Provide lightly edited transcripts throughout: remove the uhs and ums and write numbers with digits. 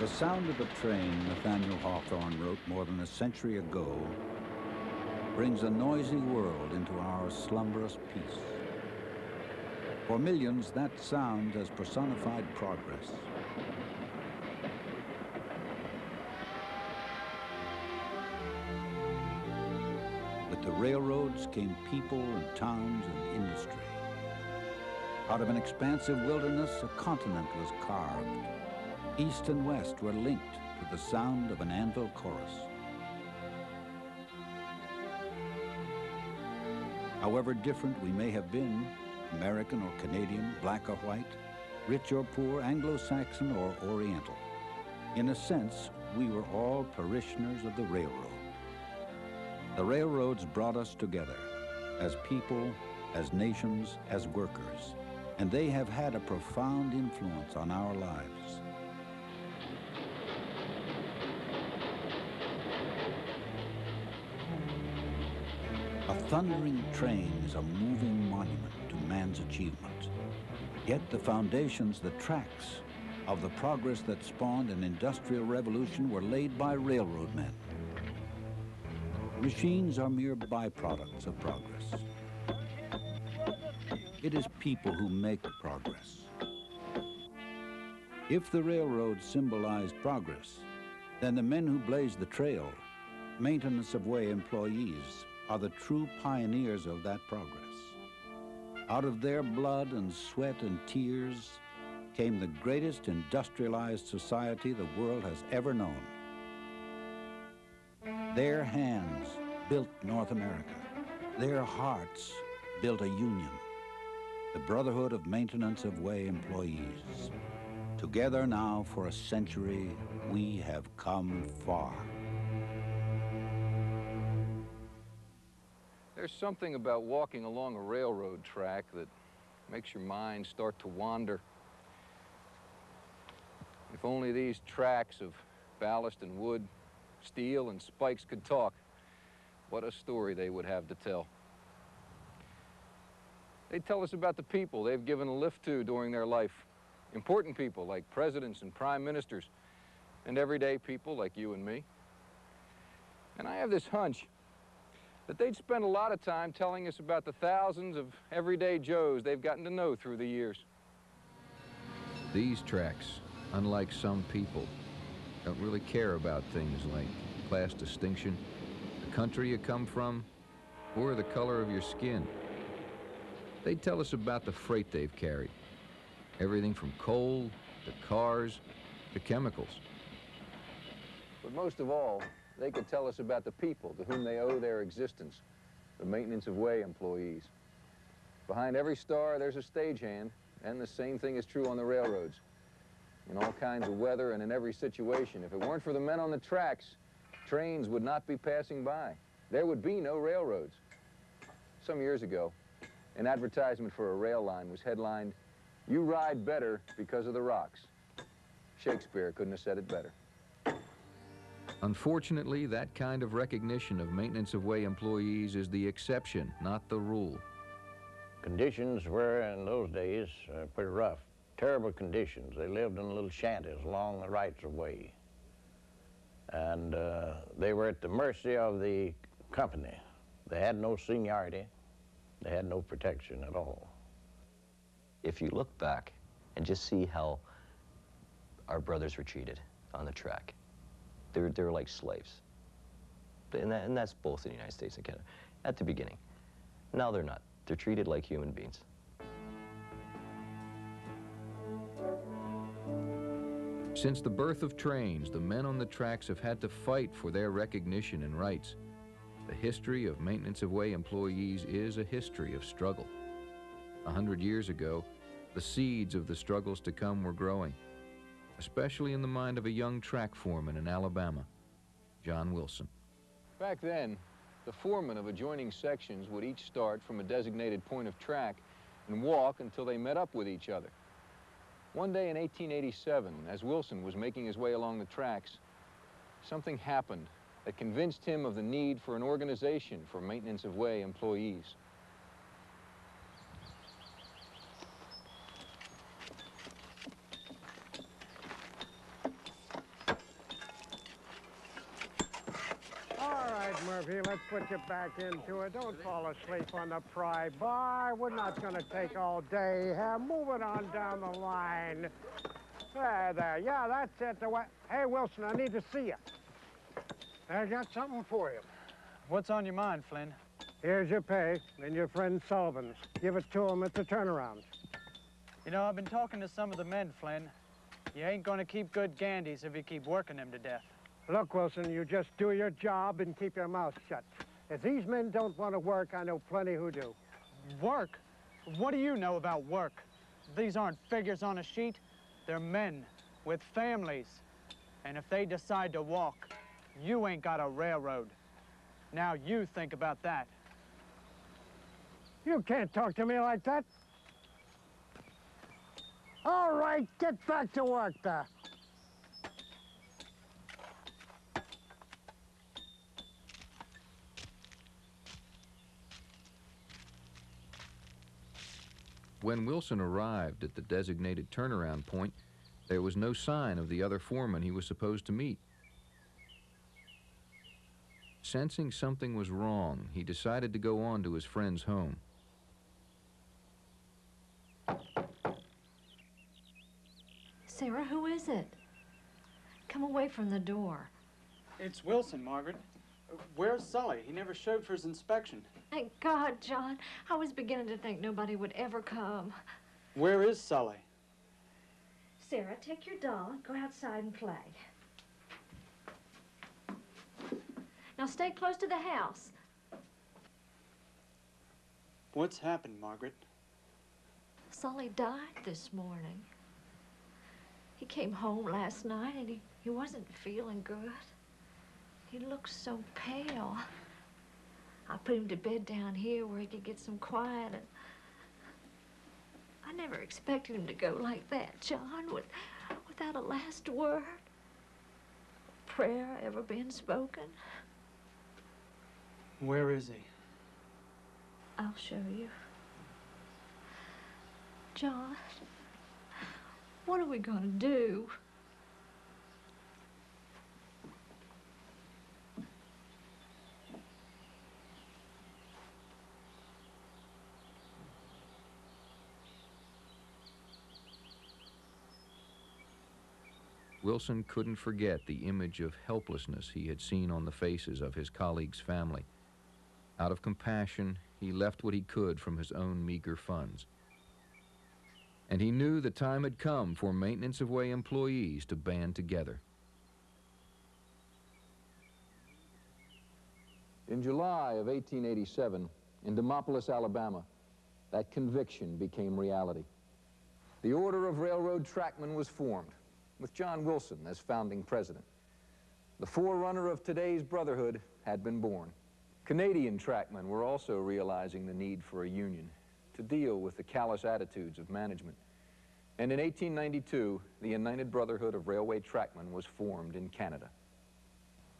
The sound of the train, Nathaniel Hawthorne wrote more than a century ago, brings a noisy world into our slumberous peace. For millions, that sound has personified progress. With the railroads came people and towns and industry. Out of an expansive wilderness, a continent was carved. East and west were linked to the sound of an anvil chorus. However different we may have been, American or Canadian, black or white, rich or poor, Anglo-Saxon or Oriental, in a sense, we were all parishioners of the railroad. The railroads brought us together as people, as nations, as workers, and they have had a profound influence on our lives. A thundering train is a moving monument to man's achievement. Yet the foundations, the tracks of the progress that spawned an industrial revolution were laid by railroad men. Machines are mere byproducts of progress. It is people who make progress. If the railroads symbolized progress, then the men who blazed the trail, maintenance of way employees, are the true pioneers of that progress. Out of their blood and sweat and tears came the greatest industrialized society the world has ever known. Their hands built North America. Their hearts built a union, the Brotherhood of Maintenance of Way Employees. Together now for a century, we have come far. There's something about walking along a railroad track that makes your mind start to wander. If only these tracks of ballast and wood, steel and spikes could talk, what a story they would have to tell. They'd tell us about the people they've given a lift to during their life. Important people like presidents and prime ministers, and everyday people like you and me. And I have this hunch that they'd spend a lot of time telling us about the thousands of everyday Joes they've gotten to know through the years. These tracks, unlike some people, don't really care about things like class distinction, the country you come from, or the color of your skin. They tell us about the freight they've carried. Everything from coal, to cars, to chemicals. But most of all, they could tell us about the people to whom they owe their existence, the maintenance of way employees. Behind every star, there's a stagehand, and the same thing is true on the railroads. In all kinds of weather and in every situation, if it weren't for the men on the tracks, trains would not be passing by. There would be no railroads. Some years ago, an advertisement for a rail line was headlined, "You ride better because of the rocks." Shakespeare couldn't have said it better. Unfortunately, that kind of recognition of maintenance of way employees is the exception, not the rule. Conditions were, in those days, pretty rough. Terrible conditions. They lived in little shanties along the rights of way. And they were at the mercy of the company. They had no seniority. They had no protection at all. If you look back and just see how our brothers were treated on the track, they were like slaves. And that's both in the United States and Canada, at the beginning. Now they're not. They're treated like human beings. Since the birth of trains, the men on the tracks have had to fight for their recognition and rights. The history of maintenance of way employees is a history of struggle. 100 years ago, the seeds of the struggles to come were growing, especially in the mind of a young track foreman in Alabama, John Wilson. Back then, the foremen of adjoining sections would each start from a designated point of track and walk until they met up with each other. One day in 1887, as Wilson was making his way along the tracks, something happened that convinced him of the need for an organization for maintenance of way employees. Murphy. Let's put you back into it. Don't fall asleep on the pry bar. We're not going to take all day. Move it on down the line. There. Yeah, that's it. Hey, Wilson, I need to see you. I got something for you. What's on your mind, Flynn? Here's your pay and your friend Sullivan's. Give it to him at the turnaround. You know, I've been talking to some of the men, Flynn. You ain't gonna keep good Gandys if you keep working them to death. Look, Wilson, you just do your job and keep your mouth shut. If these men don't want to work, I know plenty who do. Work? What do you know about work? These aren't figures on a sheet. They're men with families. And if they decide to walk, you ain't got a railroad. Now you think about that. You can't talk to me like that. All right, get back to work there. When Wilson arrived at the designated turnaround point, there was no sign of the other foreman he was supposed to meet. Sensing something was wrong, he decided to go on to his friend's home. Sarah, who is it? Come away from the door. It's Wilson, Margaret. Where's Sully? He never showed for his inspection. Thank God, John. I was beginning to think nobody would ever come. Where is Sully? Sarah, take your doll and go outside and play. Now stay close to the house. What's happened, Margaret? Sully died this morning. He came home last night and he wasn't feeling good. He looked so pale. I put him to bed down here where he could get some quiet, and I never expected him to go like that, John, without a last word. Prayer ever been spoken. Where is he? I'll show you. John, what are we gonna do? Wilson couldn't forget the image of helplessness he had seen on the faces of his colleagues' family. Out of compassion, he left what he could from his own meager funds. And he knew the time had come for Maintenance of Way employees to band together. In July of 1887, in Demopolis, Alabama, that conviction became reality. The Order of Railroad Trackmen was formed, with John Wilson as founding president. The forerunner of today's Brotherhood had been born. Canadian trackmen were also realizing the need for a union to deal with the callous attitudes of management. And in 1892, the United Brotherhood of Railway Trackmen was formed in Canada.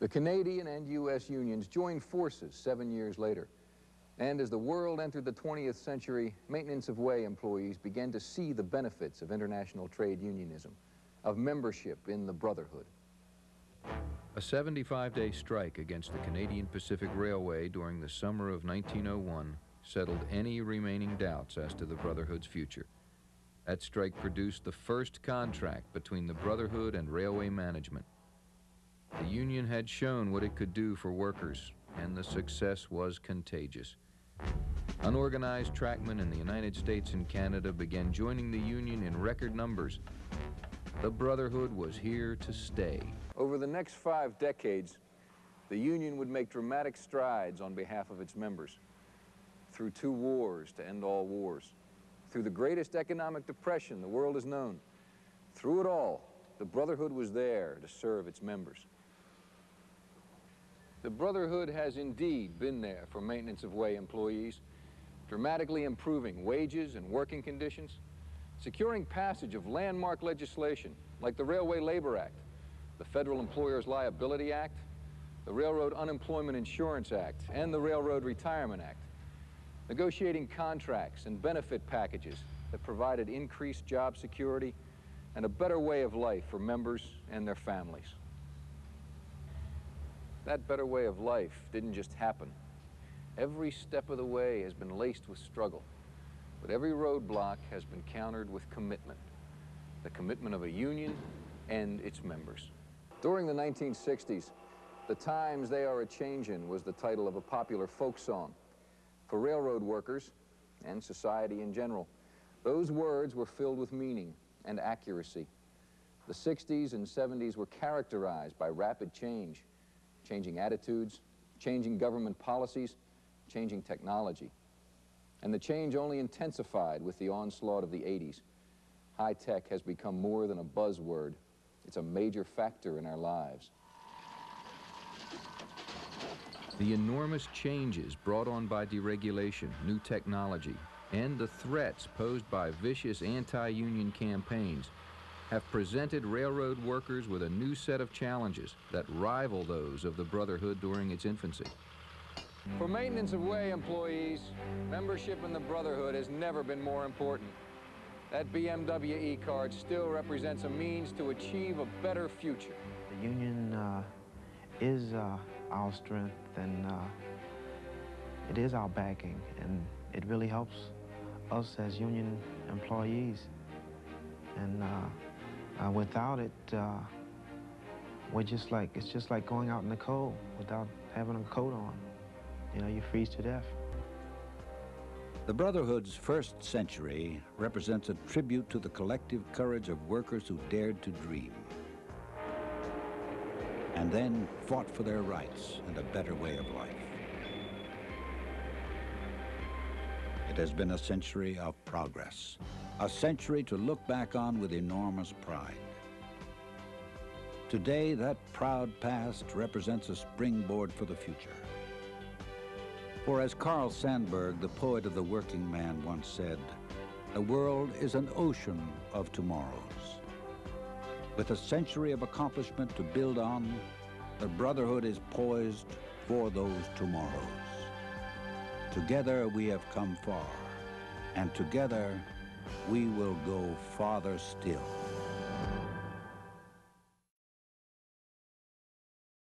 The Canadian and U.S. unions joined forces 7 years later. And as the world entered the 20th century, Maintenance of Way employees began to see the benefits of international trade unionism, of membership in the Brotherhood. A 75-day strike against the Canadian Pacific Railway during the summer of 1901 settled any remaining doubts as to the Brotherhood's future. That strike produced the first contract between the Brotherhood and railway management. The union had shown what it could do for workers, and the success was contagious. Unorganized trackmen in the United States and Canada began joining the union in record numbers. The Brotherhood was here to stay. Over the next 5 decades, the union would make dramatic strides on behalf of its members. Through 2 wars to end all wars. Through the greatest economic depression the world has known. Through it all, the Brotherhood was there to serve its members. The Brotherhood has indeed been there for Maintenance of Way employees, dramatically improving wages and working conditions, securing passage of landmark legislation like the Railway Labor Act, the Federal Employers Liability Act, the Railroad Unemployment Insurance Act, and the Railroad Retirement Act, negotiating contracts and benefit packages that provided increased job security and a better way of life for members and their families. That better way of life didn't just happen. Every step of the way has been laced with struggle, but every roadblock has been countered with commitment, the commitment of a union and its members. During the 1960s, "The Times They Are A-Changin'" was the title of a popular folk song. For railroad workers, and society in general, those words were filled with meaning and accuracy. The 60s and 70s were characterized by rapid change, changing attitudes, changing government policies, changing technology. And the change only intensified with the onslaught of the 80s. High tech has become more than a buzzword. It's a major factor in our lives. The enormous changes brought on by deregulation, new technology, and the threats posed by vicious anti-union campaigns have presented railroad workers with a new set of challenges that rival those of the Brotherhood during its infancy. For maintenance of way employees, membership in the Brotherhood has never been more important. That BMWE card still represents a means to achieve a better future. The union is our strength, and it is our backing, and it really helps us as union employees. And without it, it's just like going out in the cold without having a coat on. You know, you freeze to death. The Brotherhood's first century represents a tribute to the collective courage of workers who dared to dream, and then fought for their rights and a better way of life. It has been a century of progress, a century to look back on with enormous pride. Today, that proud past represents a springboard for the future. For as Carl Sandburg, the poet of the working man, once said, "The world is an ocean of tomorrows." With a century of accomplishment to build on, the Brotherhood is poised for those tomorrows. Together we have come far, and together we will go farther still.